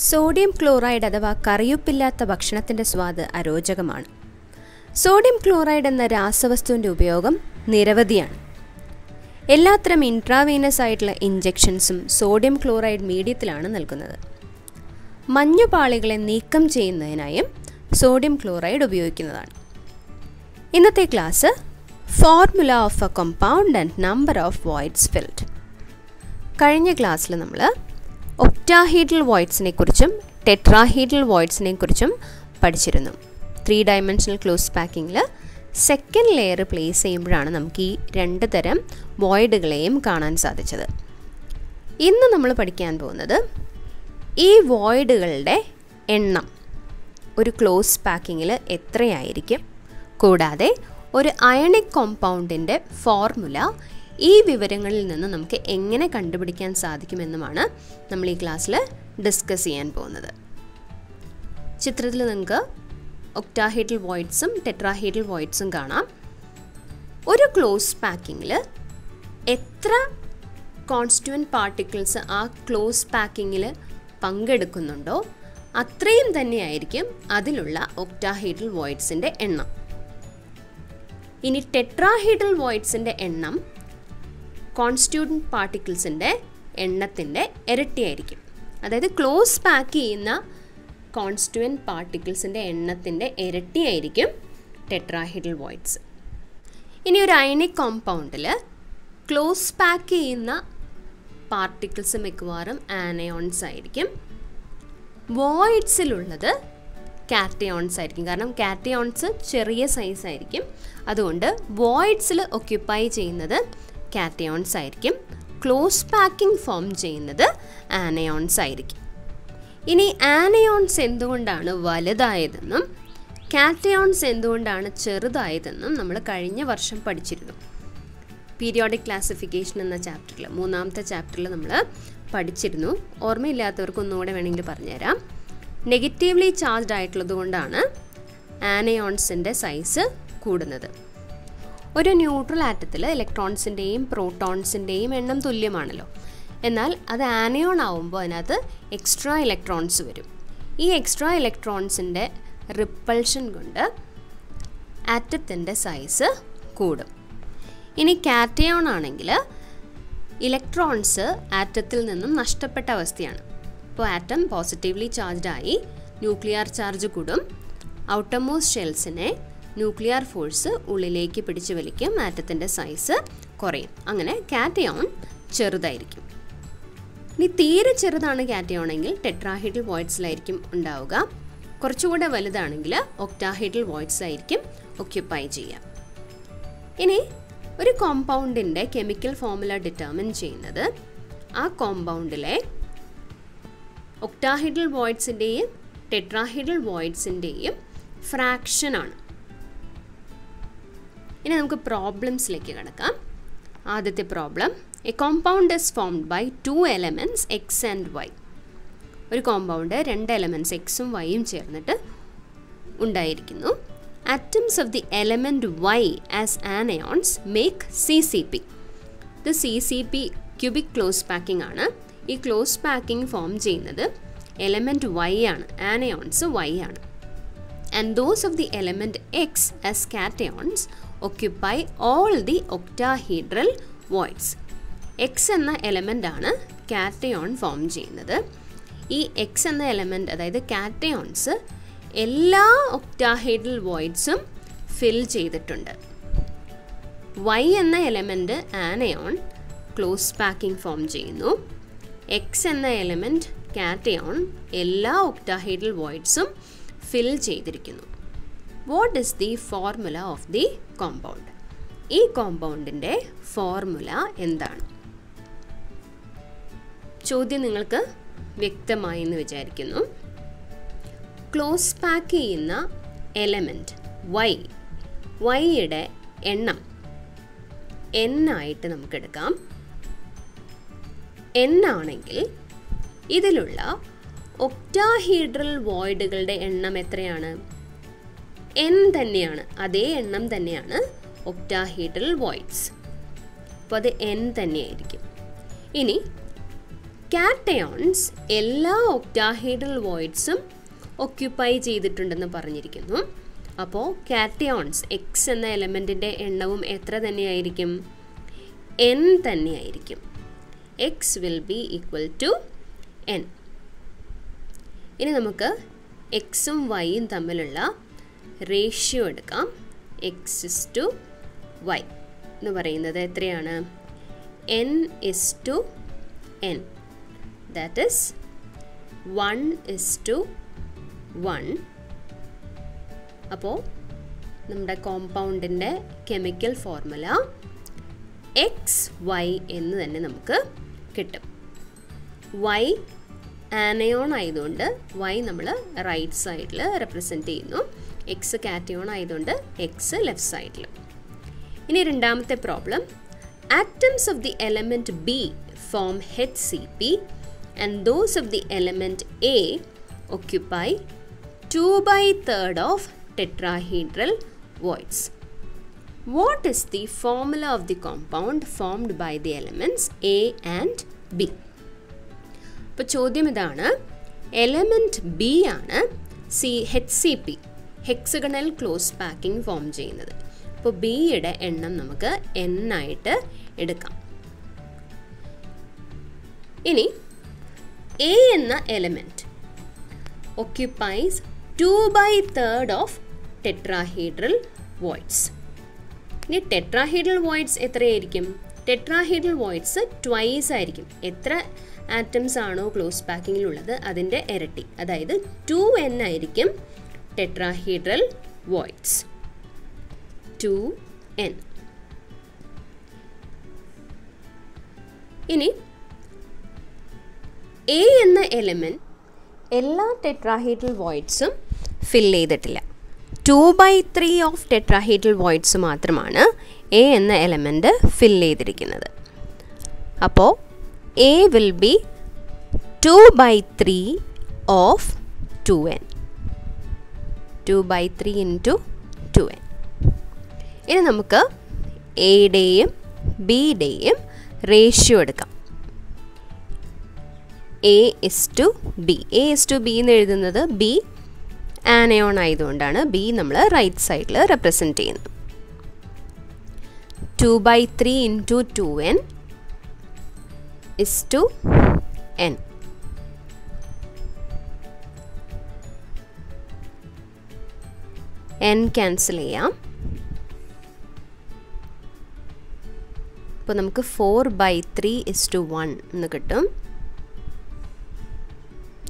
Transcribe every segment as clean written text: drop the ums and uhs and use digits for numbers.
Sodium chloride അഥവാ കറിയുപ്പില്ലാത്ത ഭക്ഷണത്തിൻ്റെ സ്വാദ് അരോചകമാണ്. സോഡിയം ക്ലോറൈഡ് എന്ന രാസവസ്തുവിൻ്റെ ഉപയോഗം നിരവധിയാണ്. എല്ലാത്തരം ഇൻട്രാവീനസ് ആയിട്ടുള്ള ഇഞ്ചെക്ഷൻസും സോഡിയം ക്ലോറൈഡ് മീഡിയത്തിലാണ് നൽകുന്നത്. മഞ്ഞുപാളികളെ നീക്കം ചെയ്യുന്നതിനായും സോഡിയം ക്ലോറൈഡ് ഉപയോഗിക്കുന്നതാണ്. ഇന്നത്തെ class formula of A compound and number of voids filled. കഴിഞ്ഞ ക്ലാസ്സിൽ നമ്മൾ ഒക്ടാഹീഡ്രൽ വോയിഡ്സിനെ കുറിച്ചും ടെട്രാഹീഡ്രൽ വോയിഡ്സിനെ കുറിച്ചും പഠിച്ചിരുന്നു. 3 ഡയമെൻഷണൽ ക്ലോസ് പാക്കിങ്ങിൽ സെക്കൻഡ് ലെയർ പ്ലേസ് ചെയ്യുമ്പോഴാണ് നമുക്ക് ഈ 2 തരം വോയിഡുകളെയും കാണാൻ സാധിച്ചത്. ഇന്ന് നമ്മൾ പഠിക്കാൻ പോകുന്നത് ഈ വോയിഡുകളുടെ എണ്ണം ഒരു ക്ലോസ് പാക്കിങ്ങിൽ എത്രയായിരിക്കും, കൂടാതെ ഒരു അയണിക് കോമ്പൗണ്ടിൻ്റെ ഫോർമുല ഈ വിവരങ്ങളിൽ നിന്ന് നമുക്ക് എങ്ങനെ കണ്ടുപിടിക്കാൻ സാധിക്കുമെന്നുമാണ് നമ്മൾ ഈ ക്ലാസ്സിൽ ഡിസ്കസ് ചെയ്യാൻ പോകുന്നത്. ചിത്രത്തിൽ നിങ്ങൾക്ക് ഒക്ടാഹീഡ്രൽ വോയിഡ്സും ടെട്രാഹീഡ്രൽ വോയിഡ്സും കാണാം. ഒരു ക്ലോസ് പാക്കിങ്ങിൽ എത്ര കോൺസ്റ്റിറ്റ്യൂവൻറ്റ് പാർട്ടിക്കിൾസ് ആ ക്ലോസ് പാക്കിങ്ങിൽ പങ്കെടുക്കുന്നുണ്ടോ അത്രയും തന്നെയായിരിക്കും അതിലുള്ള ഒക്ടാഹീഡ്രൽ വോയിഡ്സിൻ്റെ എണ്ണം. ഇനി ടെട്രാഹീഡ്രൽ വോയിഡ്സിൻ്റെ എണ്ണം കോൺസ്റ്റിറ്റ്യൂവൻറ്റ് പാർട്ടിക്കിൾസിൻ്റെ എണ്ണത്തിൻ്റെ ഇരട്ടിയായിരിക്കും. അതായത് ക്ലോസ് പാക്ക് ചെയ്യുന്ന കോൺസ്റ്റിറ്റ്യൂവൻറ്റ് പാർട്ടിക്കിൾസിൻ്റെ എണ്ണത്തിൻ്റെ ഇരട്ടിയായിരിക്കും ടെട്രാഹീഡ്രൽ വോയിഡ്സ്. ഇനി ഒരു അയണിക് കോമ്പൗണ്ടിൽ ക്ലോസ് പാക്ക് ചെയ്യുന്ന പാർട്ടിക്കിൾസ് മിക്കവാറും ആനയോൺസ് ആയിരിക്കും. വോയിഡ്സിലുള്ളത് കാറ്റയോൺസ് ആയിരിക്കും. കാരണം കാറ്റയോൺസ് ചെറിയ സൈസ് ആയിരിക്കും. അതുകൊണ്ട് വോയിഡ്സിൽ ഒക്യുപ്പൈ ചെയ്യുന്നത് കാറ്റയോൺസ് ആയിരിക്കും. ക്ലോസ് പാക്കിംഗ് ഫോം ചെയ്യുന്നത് ആനയോൺസ് ആയിരിക്കും. ഇനി ആനയോൺസ് എന്തുകൊണ്ടാണ് വലുതായതെന്നും കാറ്റയോൺസ് എന്തുകൊണ്ടാണ് ചെറുതായതെന്നും നമ്മൾ കഴിഞ്ഞ വർഷം പഠിച്ചിരുന്നു. പീരിയോഡിക് ക്ലാസിഫിക്കേഷൻ എന്ന ചാപ്റ്ററിൽ, 3ാമത്തെ ചാപ്റ്ററിൽ നമ്മൾ പഠിച്ചിരുന്നു. ഓർമ്മയില്ലാത്തവർക്ക് ഒന്നുകൂടെ വേണമെങ്കിൽ പറഞ്ഞുതരാം. നെഗറ്റീവ്ലി ചാർജ്ഡ് ആയിട്ടുള്ളത് കൊണ്ടാണ് ആനയോൺസിൻ്റെ സൈസ് കൂടുന്നത്. ഒരു ന്യൂട്രൽ ആറ്റത്തിൽ ഇലക്ട്രോൺസിൻ്റെയും പ്രോട്ടോൺസിൻ്റെയും എണ്ണം തുല്യമാണല്ലോ. എന്നാൽ അത് ആനയോൺ ആവുമ്പോൾ അതിനകത്ത് എക്സ്ട്രാ ഇലക്ട്രോൺസ് വരും. ഈ എക്സ്ട്രാ ഇലക്ട്രോൺസിൻ്റെ റിപ്പൾഷൻ കൊണ്ട് ആറ്റത്തിൻ്റെ സൈസ് കൂടും. ഇനി കാറ്റയോൺ ആണെങ്കിൽ ഇലക്ട്രോൺസ് ആറ്റത്തിൽ നിന്നും നഷ്ടപ്പെട്ട അവസ്ഥയാണ്. ഇപ്പോൾ ആറ്റം പോസിറ്റീവ്ലി ചാർജ്ഡ് ആയി ന്യൂക്ലിയർ ചാർജ് കൂടും. ഔട്ടർമോസ്റ്റ് ഷെൽസിനെ ന്യൂക്ലിയർ ഫോഴ്സ് ഉള്ളിലേക്ക് പിടിച്ചു വലിക്കും. ആറ്റത്തിൻ്റെ സൈസ് കുറയും. അങ്ങനെ കാറ്റയോൺ ചെറുതായിരിക്കും. ഇനി തീരെ ചെറുതാണ് കാറ്റയോൺ എങ്കിൽ ടെട്രാഹീഡ്രൽ വോയിഡ്സിലായിരിക്കും ഉണ്ടാവുക. കുറച്ചുകൂടെ വലുതാണെങ്കിൽ ഒക്ടാഹീഡ്രൽ വോയിഡ്സ് ആയിരിക്കും ഒക്യുപ്പൈ ചെയ്യുക. ഇനി ഒരു കോമ്പൗണ്ടിൻ്റെ കെമിക്കൽ ഫോർമുല ഡിറ്റർമിൻ ചെയ്യുന്നത് ആ കോമ്പൗണ്ടിലെ ഒക്ടാഹീഡ്രൽ വോയിഡ്സിൻ്റെയും ടെട്രാഹീഡ്രൽ വോയിഡ്സിൻ്റെയും ഫ്രാക്ഷനാണ്. ഇനി നമുക്ക് പ്രോബ്ലംസിലേക്ക് കിടക്കാം. ആദ്യത്തെ problem, a compound is formed by 2 elements X and Y. ഒരു കോമ്പൗണ്ട് 2 എലമെൻറ്റ്സ് എക്സും വൈയും ചേർന്നിട്ട് ഉണ്ടായിരിക്കുന്നു. Atoms of the element Y as anions make CCP. ഇത് CCP ക്യൂബിക് ക്ലോസ് പാക്കിംഗ് ആണ്. ഈ ക്ലോസ് പാക്കിംഗ് ഫോം ചെയ്യുന്നത് എലമെൻറ്റ് വൈ ആണ്. ആനയോൺസ് വൈ ആണ്. And those of the element X as cations occupy all the octahedral voids. X എന്ന element ആണ് cation form ചെയ്യുന്നത്. ഈ എക്സ് എന്ന എലമെൻറ്റ്, അതായത് കാറ്റയോൺസ്, എല്ലാ ഒക്ടാഹീഡ്രൽ വോയിഡ്സും ഫിൽ ചെയ്തിട്ടുണ്ട്. വൈ എന്ന element anion close packing form ചെയ്യുന്നു. എക്സ് എന്ന എലമെൻറ്റ് കാറ്റയോൺ എല്ലാ ഒക്ടാഹീഡ്രൽ വോയിഡ്സും ഫിൽ ചെയ്തിരിക്കുന്നു. What is the formula of the compound? ഈ കോമ്പൗണ്ടിൻ്റെ ഫോർമുല എന്താണ്? ചോദ്യം നിങ്ങൾക്ക് വ്യക്തമായി എന്ന് വിചാരിക്കുന്നു. ക്ലോസ് പാക്ക് ചെയ്യുന്ന എലമെൻറ്റ് വൈയുടെ എണ്ണം n ആയിട്ട് നമുക്കെടുക്കാം. n ആണെങ്കിൽ ഇതിലുള്ള ഒക്ടാഹീഡ്രൽ വോയിഡുകളുടെ എണ്ണം എത്രയാണ്? n തന്നെയാണ്. അതേ എണ്ണം തന്നെയാണ് ഒക്ടാഹീഡ്രൽ വോയിഡ്സ്. അപ്പോൾ അത് n തന്നെയായിരിക്കും. ഇനി കാറ്റയോൺസ് എല്ലാ ഒക്ടാഹീഡ്രൽ വോയിഡ്സും ഒക്യുപ്പൈ ചെയ്തിട്ടുണ്ടെന്ന് പറഞ്ഞിരിക്കുന്നു. അപ്പോൾ കാറ്റയോൺസ് എക്സ് എന്ന എലമെൻറ്റിൻ്റെ എണ്ണവും എത്ര തന്നെയായിരിക്കും? n തന്നെയായിരിക്കും. X will be equal to n. ഇനി നമുക്ക് എക്സും വൈയും തമ്മിലുള്ള റേഷ്യോ എടുക്കാം. x/y എന്ന് പറയുന്നത് എത്രയാണ്? n/n. That is 1:1. അപ്പോൾ നമ്മുടെ കോമ്പൗണ്ടിൻ്റെ കെമിക്കൽ ഫോർമുല XY എന്ന് തന്നെ നമുക്ക് കിട്ടും. Y ആനയോൺ ആയതുകൊണ്ട് Y നമ്മൾ റൈറ്റ് സൈഡിൽ റെപ്രസെൻറ്റ് ചെയ്യുന്നു. എക്സ് കാറ്റയോൺ ആയതുകൊണ്ട് എക്സ് ലെഫ്റ്റ് സൈഡിൽ. ഇനി രണ്ടാമത്തെ problem. Atoms of the element B form HCP and those of the element A occupy 2/3 of tetrahedral voids. What is the formula of the compound formed by the elements A and B? അപ്പോൾ ചോദ്യം ഇതാണ്. Element B ആണ് HCP, hexagonal close packing form ചെയ്യുന്നത്. അപ്പോൾ ബിയുടെ എണ്ണം നമുക്ക് n ആയിട്ട് എടുക്കാം. ഇനി A എന്ന element occupies 2/3 of tetrahedral voids. ഇനി ടെട്രാഹീഡ്രൽ വോയിഡ്സ് എത്രയായിരിക്കും? ടെട്രാഹീഡ്രൽ വോയിഡ്സ് ട്വൈസ് ആയിരിക്കും. എത്ര ആറ്റംസ് ആണോ ക്ലോസ് പാക്കിങ്ങിലുള്ളത് അതിൻ്റെ ഇരട്ടി, അതായത് 2n ആയിരിക്കും ടെട്രാഹീഡ്രൽ വോയിഡ്സ്. 2n. ഇനി A എന്ന എലമെൻറ്റ് എല്ലാ ടെട്രാഹീഡ്രൽ വോയിഡ്സും ഫിൽ ചെയ്തിട്ടില്ല. 2/3 ഓഫ് ടെട്രാഹീഡ്രൽ വോയിഡ്സ് മാത്രമാണ് A എന്ന എലമെൻറ്റ് ഫിൽ ചെയ്തിരിക്കുന്നത്. അപ്പോൾ A will be 2/3 of 2n. 2/3 into 2n. ഇനി നമുക്ക് എയുടെയും ബിയുടെയും റേഷ്യോ എടുക്കാം. A/B. A/B എന്ന് എഴുതുന്നത് B ആനയോൺ ആയതുകൊണ്ടാണ് B നമ്മൾ റൈറ്റ് സൈഡിൽ റെപ്രസെൻറ്റ് ചെയ്യുന്നത്. 2/3 into 2n is to n. n cancel ചെയ്യാം. അപ്പോൾ നമുക്ക് 4/3 is to 1 എന്ന് കിട്ടും.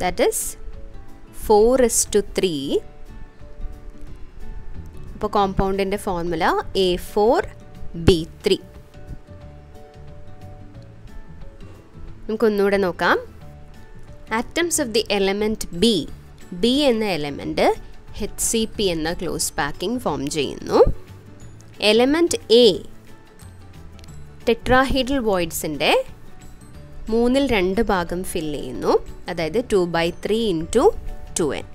That is 4:3. അപ്പോൾ കോമ്പൗണ്ടിൻ്റെ ഫോർമുല A4B3. നമുക്കൊന്നുകൂടെ നോക്കാം. Atoms of the element B എന്ന എലമെൻറ്റ് HCP എന്ന ക്ലോസ് പാക്കിംഗ് ഫോം ചെയ്യുന്നു. എലമെൻറ്റ് A ടെട്രാഹീഡ്രൽ വോയിഡ്സിൻ്റെ 3/2 ഭാഗം ഫിൽ ചെയ്യുന്നു, അതായത് 2/3 into 2n.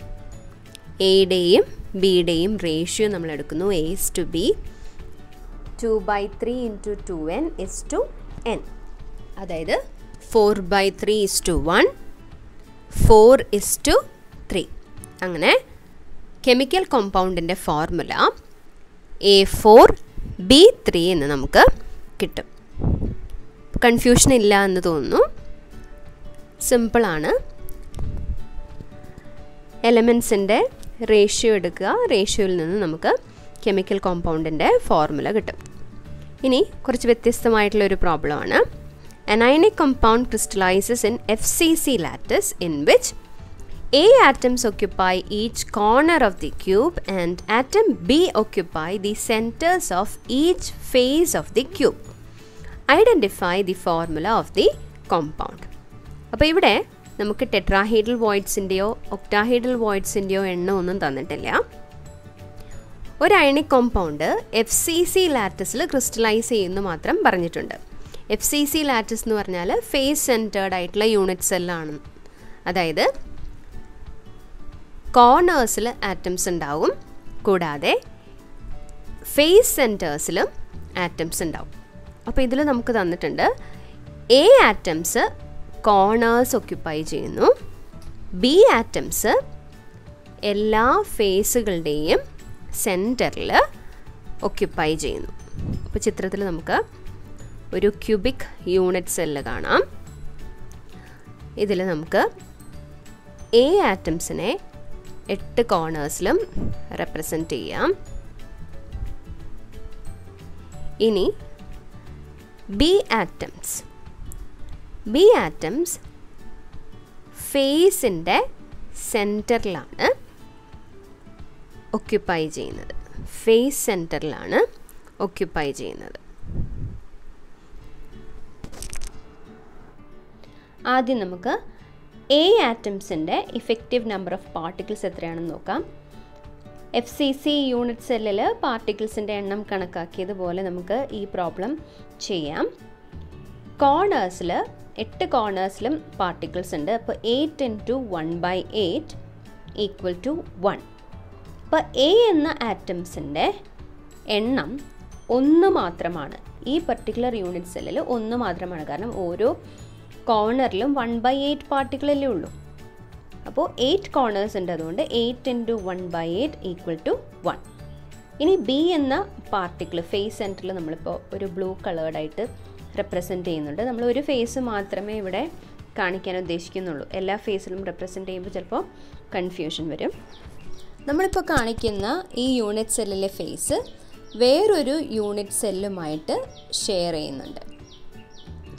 എയുടെയും ബിയുടെയും റേഷ്യോ നമ്മൾ എടുക്കുന്നു. A/B. 2/3 into 2n is to n. അതായത് 4/3 is to 1, 4 is to 3. അങ്ങനെ കെമിക്കൽ കോമ്പൗണ്ടിൻ്റെ ഫോർമുല A4B3 എന്ന് നമുക്ക് കിട്ടും. കൺഫ്യൂഷൻ ഇല്ല എന്ന് തോന്നുന്നു. സിമ്പിളാണ്. എലമെൻസിൻ്റെ റേഷ്യോ എടുക്കുക, റേഷ്യോയിൽ നിന്ന് നമുക്ക് കെമിക്കൽ കോമ്പൗണ്ടിൻ്റെ ഫോർമുല കിട്ടും. ഇനി കുറച്ച് വ്യത്യസ്തമായിട്ടുള്ളൊരു പ്രോബ്ലമാണ്. An ionic compound crystallizes in FCC lattice in which A atoms occupy each corner of the cube and atom B occupy the centers of each face of the cube. Identify the formula of the compound. അപ്പോൾ ഇവിടെ നമുക്ക് tetrahedral വോയിഡ്സിൻ്റെയോ octahedral വോയിഡ്സിൻ്റെയോ എണ്ണം ഒന്നും തന്നിട്ടില്ല. ഒരു ionic compound FCC ലാറ്റിസിൽ crystallise ചെയ്യുന്നു മാത്രം പറഞ്ഞിട്ടുണ്ട്. FCC ലാറ്റിസ് എന്ന് പറഞ്ഞാൽ ഫേസ് സെൻറ്റേർഡ് ആയിട്ടുള്ള യൂണിറ്റ് സെല്ലാണ്. അതായത് കോർണേഴ്സിൽ ആറ്റംസ് ഉണ്ടാവും, കൂടാതെ ഫേസ് സെൻറ്റേഴ്സിലും ആറ്റംസ് ഉണ്ടാവും. അപ്പോൾ ഇതിൽ നമുക്ക് തന്നിട്ടുണ്ട് A ആറ്റംസ് കോർണേഴ്സ് ഒക്യുപ്പൈ ചെയ്യുന്നു. ബി ആറ്റംസ് എല്ലാ ഫേസുകളുടെയും സെൻറ്ററിൽ ഒക്യുപ്പൈ ചെയ്യുന്നു. അപ്പോൾ ചിത്രത്തിൽ നമുക്ക് ഒരു ക്യൂബിക് യൂണിറ്റ് സെല്ല് കാണാം. ഇതിൽ നമുക്ക് എ ആറ്റംസിനെ 8 കോർണേഴ്സിലും റെപ്രസെൻറ്റ് ചെയ്യാം. ഇനി ബി ആറ്റംസ് ഫേസിൻ്റെ സെൻറ്ററിലാണ് ഒക്യുപ്പൈ ചെയ്യുന്നത്. ഫേസ് സെൻറ്ററിലാണ് ഒക്യുപ്പൈ ചെയ്യുന്നത്. ആദ്യം നമുക്ക് എ ആറ്റംസിൻ്റെ ഇഫക്റ്റീവ് നമ്പർ ഓഫ് പാർട്ടിക്കിൾസ് എത്രയാണെന്ന് നോക്കാം. FCC യൂണിറ്റ് സെല്ലിൽ പാർട്ടിക്കിൾസിൻ്റെ എണ്ണം കണക്കാക്കിയതുപോലെ നമുക്ക് ഈ പ്രോബ്ലം ചെയ്യാം. കോർണേഴ്സിൽ 8 കോർണേഴ്സിലും പാർട്ടിക്കിൾസ് ഉണ്ട്. അപ്പോൾ 8 × 1/8 = 1. അപ്പോൾ എ എന്ന ആറ്റംസിൻ്റെ എണ്ണം 1 മാത്രമാണ്. ഈ പർട്ടിക്കുലർ യൂണിറ്റ് സെല്ലിൽ 1 മാത്രമാണ്. കാരണം ഓരോ കോർണറിലും 1/8 പാർട്ടിക്കിളല്ലേ ഉള്ളൂ. അപ്പോൾ 8 കോർണേഴ്സ് ഉണ്ട്. അതുകൊണ്ട് 8 × 1/8 = 1. ഇനി ബി എന്ന പാർട്ടിക്കിൾ ഫേസ് സെൻറ്ററിൽ നമ്മളിപ്പോൾ ഒരു ബ്ലൂ കളേർഡായിട്ട് റെപ്രസെൻറ്റ് ചെയ്യുന്നുണ്ട്. നമ്മൾ ഒരു ഫേസ് മാത്രമേ ഇവിടെ കാണിക്കാൻ ഉദ്ദേശിക്കുന്നുള്ളൂ. എല്ലാ ഫേസിലും റെപ്രസെൻറ്റ് ചെയ്യുമ്പോൾ ചിലപ്പോൾ കൺഫ്യൂഷൻ വരും. നമ്മളിപ്പോൾ കാണിക്കുന്ന ഈ യൂണിറ്റ് സെല്ലിലെ ഫേസ് വേറൊരു യൂണിറ്റ് സെല്ലുമായിട്ട് ഷെയർ ചെയ്യുന്നുണ്ട്.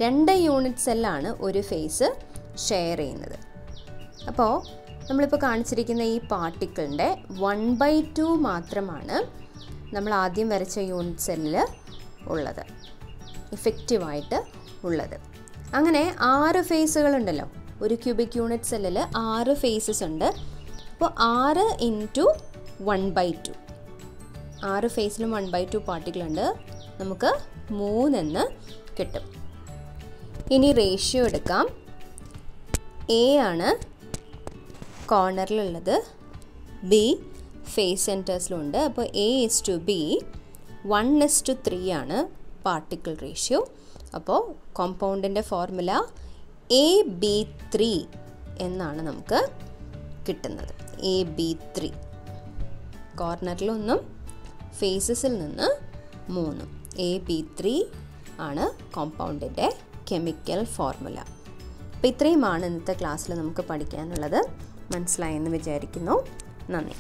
2 യൂണിറ്റ് സെല്ലാണ് ഒരു ഫേസ് ഷെയർ ചെയ്യുന്നത്. അപ്പോൾ നമ്മളിപ്പോൾ കാണിച്ചിരിക്കുന്ന ഈ പാർട്ടിക്കിളിൻ്റെ 1/2 മാത്രമാണ് നമ്മൾ ആദ്യം വരച്ച യൂണിറ്റ് സെല്ലിൽ ഉള്ളത്, ഇഫക്റ്റീവായിട്ട് ഉള്ളത്. അങ്ങനെ 6 ഫേസുകളുണ്ടല്ലോ. ഒരു ക്യൂബിക് യൂണിറ്റ് സെല്ലിൽ 6 ഫേസസ് ഉണ്ട്. അപ്പോൾ 6 × 1/2, 6 ഫേസിലും 1/2 പാർട്ടിക്കിളുണ്ട്. നമുക്ക് 3 എന്ന് കിട്ടും. ഇനി റേഷ്യോ എടുക്കാം. എ ആണ് കോർണറിലുള്ളത്, ബി ഫേസ് സെൻറ്റേഴ്സിലുണ്ട്. അപ്പോൾ A/B 1:3 ആണ് പാർട്ടിക്കിൾ റേഷ്യോ. അപ്പോൾ കോമ്പൗണ്ടിൻ്റെ ഫോർമുല AB3 എന്നാണ് നമുക്ക് കിട്ടുന്നത്. AB3 കോർണറിലൊന്നും ഫേസസിൽ നിന്ന് 3. AB3 ആണ് കോമ്പൗണ്ടിൻ്റെ കെമിക്കൽ ഫോർമുല. അപ്പോൾ ഇത്രയുമാണ് ഇന്നത്തെ ക്ലാസ്സിൽ നമുക്ക് പഠിക്കാനുള്ളത്. മനസ്സിലായെന്ന് വിചാരിക്കുന്നു. നന്ദി.